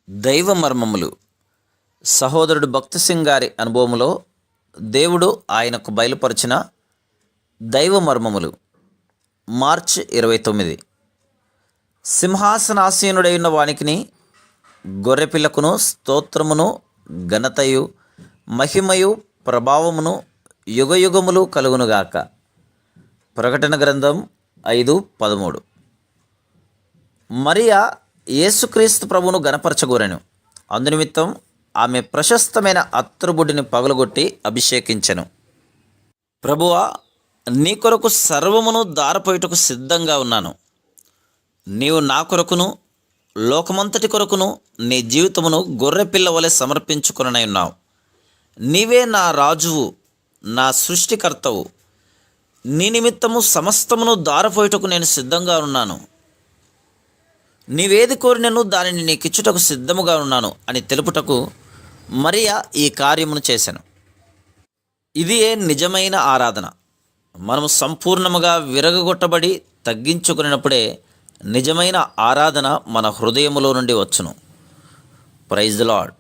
దైవ మర్మములు. సహోదరుడు భక్తి సింగ్ గారి అనుభవములో దేవుడు ఆయనకు బయలుపరిచిన దైవ మర్మములు. మార్చి 29. సింహాసనాసీనుడైన వానికిని గొర్రెపిల్లకును స్తోత్రమును ఘనతయు మహిమయు ప్రభావమును యుగయుగములు కలుగునుగాక. ప్రకటన గ్రంథం 5:13. మరియా యేసుక్రీస్తు ప్రభువును గణపరచగోరెను. అందునిమిత్తం ఆమె ప్రశస్తమైన అత్తరుబుడ్డిని పగలగొట్టి అభిషేకించెను. ప్రభువా, నీ కొరకు సర్వమును దారపోయుటకు సిద్ధంగా ఉన్నాను. నీవు నా కొరకును లోకమంతటి కొరకును నీ జీవితమును గొర్రెపిల్ల వలె సమర్పించుకొనై ఉన్నావు. నీవే నా రాజువు, నా సృష్టికర్తవు. నీ నిమిత్తము సమస్తమును దారపోయుటకు నేను సిద్ధంగా ఉన్నాను. నీవేది కోరినను దానిని నీకిచ్చుటకు సిద్ధముగా ఉన్నాను అని తెలుపుటకు మరియా ఈ కార్యమును చేశాను. ఇదియే నిజమైన ఆరాధన. మనము సంపూర్ణముగా విరగగొట్టబడి తగ్గించుకున్నప్పుడే నిజమైన ఆరాధన మన హృదయములో నుండి వచ్చును. Praise the lord.